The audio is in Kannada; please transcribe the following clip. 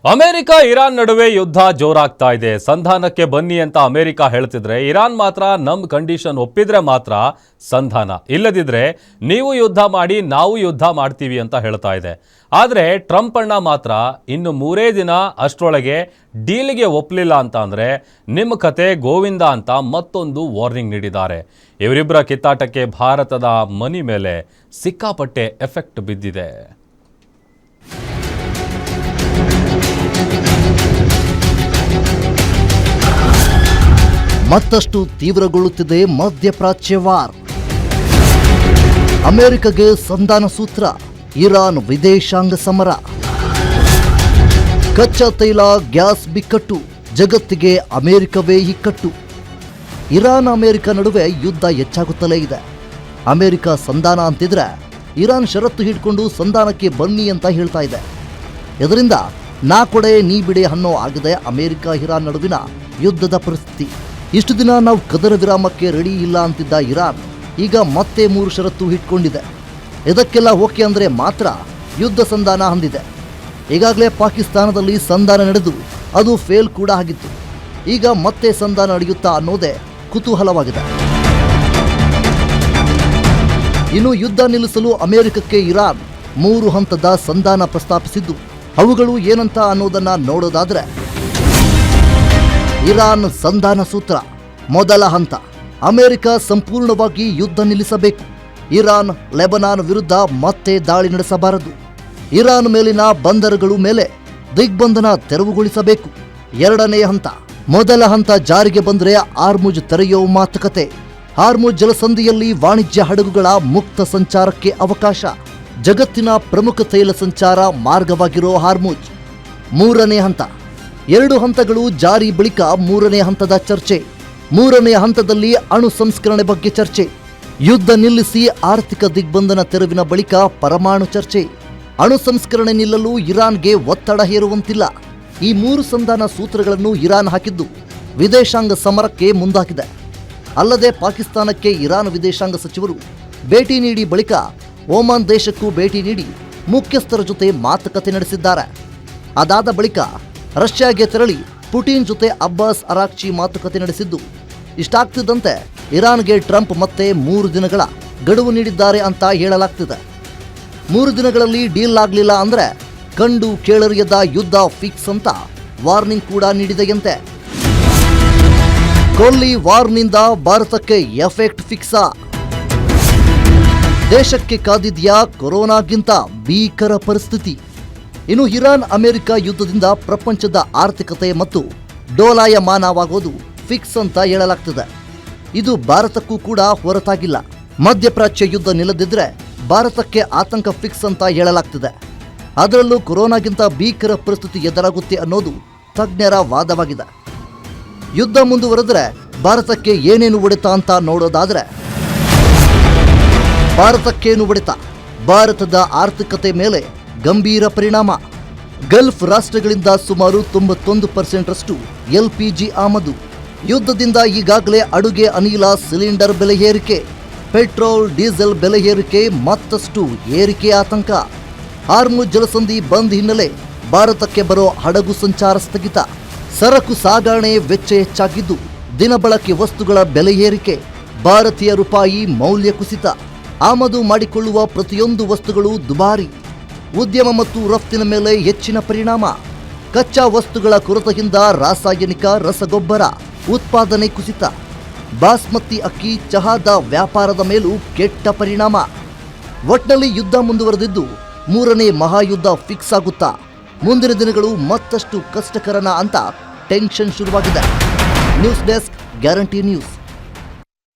ಅಮೆರಿಕ ಇರಾನ್ ನಡುವೆ ಯುದ್ಧ ಜೋರಾಗ್ತಾ ಇದೆ. ಸಂಧಾನಕ್ಕೆ ಬನ್ನಿ ಅಂತ ಅಮೆರಿಕ ಹೇಳ್ತಿದ್ರೆ ಇರಾನ್ ಮಾತ್ರ ನಮ್ಮ ಕಂಡೀಷನ್ ಒಪ್ಪಿದ್ರೆ ಮಾತ್ರ ಸಂಧಾನ, ಇಲ್ಲದಿದ್ರೆ ನೀವು ಯುದ್ಧ ಮಾಡಿ ನಾವು ಯುದ್ಧ ಮಾಡ್ತೀವಿ ಅಂತ ಹೇಳ್ತಾ ಇದೆ. ಆದರೆ ಟ್ರಂಪ್ ಅಣ್ಣ ಮಾತ್ರ ಇನ್ನು 3 ದಿನ ಅಷ್ಟರೊಳಗೆ ಡೀಲ್ಗೆ ಒಪ್ಪಲಿಲ್ಲ ಅಂತ ಅಂದರೆ ನಿಮ್ಮ ಕತೆ ಗೋವಿಂದ ಅಂತ ಮತ್ತೊಂದು ವಾರ್ನಿಂಗ್ ನೀಡಿದ್ದಾರೆ. ಇವರಿಬ್ಬರ ಕಿತ್ತಾಟಕ್ಕೆ ಭಾರತದ ಮನಿ ಮೇಲೆ ಸಿಕ್ಕಾಪಟ್ಟೆ ಎಫೆಕ್ಟ್ ಬಿದ್ದಿದೆ. ಮತ್ತಷ್ಟು ತೀವ್ರಗೊಳ್ಳುತ್ತಿದೆ ಮಧ್ಯಪ್ರಾಚ್ಯ ವಾರ್. ಅಮೆರಿಕಗೆ ಸಂಧಾನ ಸೂತ್ರ, ಇರಾನ್ ವಿದೇಶಾಂಗ ಸಮರ, ಕಚ್ಚಾ ತೈಲ ಗ್ಯಾಸ್ ಬಿಕ್ಕಟ್ಟು, ಜಗತ್ತಿಗೆ ಅಮೆರಿಕವೇ ಇಕ್ಕಟ್ಟು. ಇರಾನ್ ಅಮೆರಿಕ ನಡುವೆ ಯುದ್ಧ ಹೆಚ್ಚಾಗುತ್ತಲೇ ಇದೆ. ಅಮೆರಿಕ ಸಂಧಾನ ಅಂತಿದ್ರೆ ಇರಾನ್ ಷರತ್ತು ಹಿಡ್ಕೊಂಡು ಸಂಧಾನಕ್ಕೆ ಬನ್ನಿ ಅಂತ ಹೇಳ್ತಾ ಇದೆ. ಇದರಿಂದ ನಾ ಕೊಡೆ ನೀ ಬಿಡೆ ಅನ್ನೋ ಆಗಿದೆ ಅಮೆರಿಕ ಇರಾನ್ ನಡುವಿನ ಯುದ್ಧದ ಪರಿಸ್ಥಿತಿ. ಇಷ್ಟು ದಿನ ನಾವು ಕದನ ವಿರಾಮಕ್ಕೆ ರೆಡಿ ಇಲ್ಲ ಅಂತಿದ್ದ ಇರಾನ್ ಈಗ ಮತ್ತೆ 3 ಷರತ್ತು ಇಟ್ಕೊಂಡಿದೆ. ಇದಕ್ಕೆಲ್ಲ ಓಕೆ ಅಂದರೆ ಮಾತ್ರ ಯುದ್ಧ ಸಂಧಾನ ಅಂದಿದೆ. ಈಗಾಗಲೇ ಪಾಕಿಸ್ತಾನದಲ್ಲಿ ಸಂಧಾನ ನಡೆದು ಅದು ಫೇಲ್ ಕೂಡ ಆಗಿತ್ತು. ಈಗ ಮತ್ತೆ ಸಂಧಾನ ನಡೆಯುತ್ತಾ ಅನ್ನೋದೇ ಕುತೂಹಲವಾಗಿದೆ. ಇನ್ನು ಯುದ್ಧ ನಿಲ್ಲಿಸಲು ಅಮೆರಿಕಕ್ಕೆ ಇರಾನ್ 3 ಹಂತದ ಸಂಧಾನ ಪ್ರಸ್ತಾಪಿಸಿದ್ದು, ಅವುಗಳು ಏನಂತ ಅನ್ನೋದನ್ನ ನೋಡೋದಾದ್ರೆ, ಇರಾನ್ ಸಂಧಾನ ಸೂತ್ರ. ಮೊದಲ ಹಂತ, ಅಮೆರಿಕ ಸಂಪೂರ್ಣವಾಗಿ ಯುದ್ಧ ನಿಲ್ಲಿಸಬೇಕು. ಇರಾನ್ ಲೆಬನಾನ್ ವಿರುದ್ಧ ಮತ್ತೆ ದಾಳಿ ನಡೆಸಬಾರದು. ಇರಾನ್ ಮೇಲಿನ ಬಂದರುಗಳು ಮೇಲೆ ದಿಗ್ಬಂಧನ ತೆರವುಗೊಳಿಸಬೇಕು. ಎರಡನೇ ಹಂತ, ಮೊದಲ ಹಂತ ಜಾರಿಗೆ ಬಂದರೆ ಹಾರ್ಮುಜ್ ತೆರೆಯೋ ಮಾತುಕತೆ. ಹಾರ್ಮುಜ್ ಜಲಸಂಧಿಯಲ್ಲಿ ವಾಣಿಜ್ಯ ಹಡಗುಗಳ ಮುಕ್ತ ಸಂಚಾರಕ್ಕೆ ಅವಕಾಶ. ಜಗತ್ತಿನ ಪ್ರಮುಖ ತೈಲ ಸಂಚಾರ ಮಾರ್ಗವಾಗಿರೋ ಹಾರ್ಮುಜ್. ಮೂರನೇ ಹಂತ, 2 ಹಂತಗಳು ಜಾರಿ ಬಳಿಕ 3ನೇ ಹಂತದ ಚರ್ಚೆ. 3ನೇ ಹಂತದಲ್ಲಿ ಅಣು ಸಂಸ್ಕರಣೆ ಬಗ್ಗೆ ಚರ್ಚೆ. ಯುದ್ಧ ನಿಲ್ಲಿಸಿ ಆರ್ಥಿಕ ದಿಗ್ಬಂಧನ ತೆರವಿನ ಬಳಿಕ ಪರಮಾಣು ಚರ್ಚೆ. ಅಣು ಸಂಸ್ಕರಣೆ ನಿಲ್ಲಲು ಇರಾನ್ಗೆ ಒತ್ತಡ ಹೇರುವಂತಿಲ್ಲ. ಈ 3 ಸಂಧಾನ ಸೂತ್ರಗಳನ್ನು ಇರಾನ್ ಹಾಕಿದ್ದು ವಿದೇಶಾಂಗ ಸಮರಕ್ಕೆ ಮುಂದಾಗಿದೆ. ಅಲ್ಲದೆ ಪಾಕಿಸ್ತಾನಕ್ಕೆ ಇರಾನ್ ವಿದೇಶಾಂಗ ಸಚಿವರು ಭೇಟಿ ನೀಡಿ ಬಳಿಕ ಓಮಾನ್ ದೇಶಕ್ಕೂ ಭೇಟಿ ನೀಡಿ ಮುಖ್ಯಸ್ಥರ ಜೊತೆ ಮಾತುಕತೆ ನಡೆಸಿದ್ದಾರೆ. ಅದಾದ ಬಳಿಕ ರಷ್ಯಾಗೆ ತೆರಳಿ ಪುಟಿನ್ ಜೊತೆ ಅಬ್ಬಾಸ್ ಅರಾಕ್ಚಿ ಮಾತುಕತೆ ನಡೆಸಿದ್ದು, ಇಷ್ಟಾಗ್ತಿದ್ದಂತೆ ಇರಾನ್ಗೆ ಟ್ರಂಪ್ ಮತ್ತೆ 3 ದಿನಗಳ ಗಡುವು ನೀಡಿದ್ದಾರೆ ಅಂತ ಹೇಳಲಾಗ್ತಿದೆ. 3 ದಿನಗಳಲ್ಲಿ ಡೀಲ್ ಆಗಲಿಲ್ಲ ಅಂದ್ರೆ ಕಂಡು ಕೇಳರಿಯದ ಯುದ್ಧ ಫಿಕ್ಸ್ ಅಂತ ವಾರ್ನಿಂಗ್ ಕೂಡ ನೀಡಿದೆಯಂತೆ. ಕೊಲ್ಲಿ ವಾರ್ನಿಂದ ಭಾರತಕ್ಕೆ ಎಫೆಕ್ಟ್ ಫಿಕ್ಸಾ? ದೇಶಕ್ಕೆ ಕಾದಿದ್ಯಾ ಕೊರೋನಾಗಿಂತ ಭೀಕರ ಪರಿಸ್ಥಿತಿ? ಇನ್ನು ಇರಾನ್ ಅಮೆರಿಕ ಯುದ್ಧದಿಂದ ಪ್ರಪಂಚದ ಆರ್ಥಿಕತೆ ಮತ್ತು ಡೋಲಾಯಮಾನವಾಗೋದು ಫಿಕ್ಸ್ ಅಂತ ಹೇಳಲಾಗ್ತದೆ. ಇದು ಭಾರತಕ್ಕೂ ಕೂಡ ಹೊರತಾಗಿಲ್ಲ. ಮಧ್ಯಪ್ರಾಚ್ಯ ಯುದ್ಧ ನಿಲ್ಲದಿದ್ರೆ ಭಾರತಕ್ಕೆ ಆತಂಕ ಫಿಕ್ಸ್ ಅಂತ ಹೇಳಲಾಗ್ತದೆ. ಅದರಲ್ಲೂ ಕೊರೋನಾಗಿಂತ ಭೀಕರ ಪರಿಸ್ಥಿತಿ ಎದುರಾಗುತ್ತೆ ಅನ್ನೋದು ತಜ್ಞರ ವಾದವಾಗಿದೆ. ಯುದ್ಧ ಮುಂದುವರೆದ್ರೆ ಭಾರತಕ್ಕೆ ಏನೇನು ಹೊಡೆತ ಅಂತ ನೋಡೋದಾದ್ರೆ, ಭಾರತಕ್ಕೇನು ಹೊಡೆತ? ಭಾರತದ ಆರ್ಥಿಕತೆ ಮೇಲೆ ಗಂಭೀರ ಪರಿಣಾಮ. ಗಲ್ಫ್ ರಾಷ್ಟ್ರಗಳಿಂದ ಸುಮಾರು 91% LPG ಆಮದು. ಯುದ್ಧದಿಂದ ಈಗಾಗಲೇ ಅಡುಗೆ ಅನಿಲ ಸಿಲಿಂಡರ್ ಬೆಲೆ ಏರಿಕೆ, ಪೆಟ್ರೋಲ್ ಡೀಸೆಲ್ ಬೆಲೆ ಏರಿಕೆ, ಮತ್ತಷ್ಟು ಏರಿಕೆ ಆತಂಕ. ಹಾರ್ಮುಜ್ ಜಲಸಂಧಿ ಬಂದ್ ಹಿನ್ನೆಲೆ ಭಾರತಕ್ಕೆ ಬರೋ ಹಡಗು ಸಂಚಾರ ಸ್ಥಗಿತ. ಸರಕು ಸಾಗಣೆ ವೆಚ್ಚ ಹೆಚ್ಚಾಗಿದ್ದು ದಿನಬಳಕೆ ವಸ್ತುಗಳ ಬೆಲೆ ಏರಿಕೆ. ಭಾರತೀಯ ರೂಪಾಯಿ ಮೌಲ್ಯ ಕುಸಿತ. ಆಮದು ಮಾಡಿಕೊಳ್ಳುವ ಪ್ರತಿಯೊಂದು ವಸ್ತುಗಳು ದುಬಾರಿ. ಉದ್ಯಮ ಮತ್ತು ರಫ್ತಿನ ಮೇಲೆ ಹೆಚ್ಚಿನ ಪರಿಣಾಮ. ಕಚ್ಚಾ ವಸ್ತುಗಳ ಕೊರತೆಯಿಂದ ರಾಸಾಯನಿಕ ರಸಗೊಬ್ಬರ ಉತ್ಪಾದನೆ ಕುಸಿತ. ಬಾಸ್ಮತಿ ಅಕ್ಕಿ, ಚಹಾದ ವ್ಯಾಪಾರದ ಮೇಲೂ ಕೆಟ್ಟ ಪರಿಣಾಮ. ಒಟ್ನಲ್ಲಿ ಯುದ್ಧ ಮುಂದುವರೆದಿದ್ದು 3ನೇ ಮಹಾಯುದ್ಧ ಫಿಕ್ಸ್ ಆಗುತ್ತಾ? ಮುಂದಿನ ದಿನಗಳು ಮತ್ತಷ್ಟು ಕಷ್ಟಕರನ ಅಂತ ಟೆನ್ಷನ್ ಶುರುವಾಗಿದೆ. News desk, guarantee news.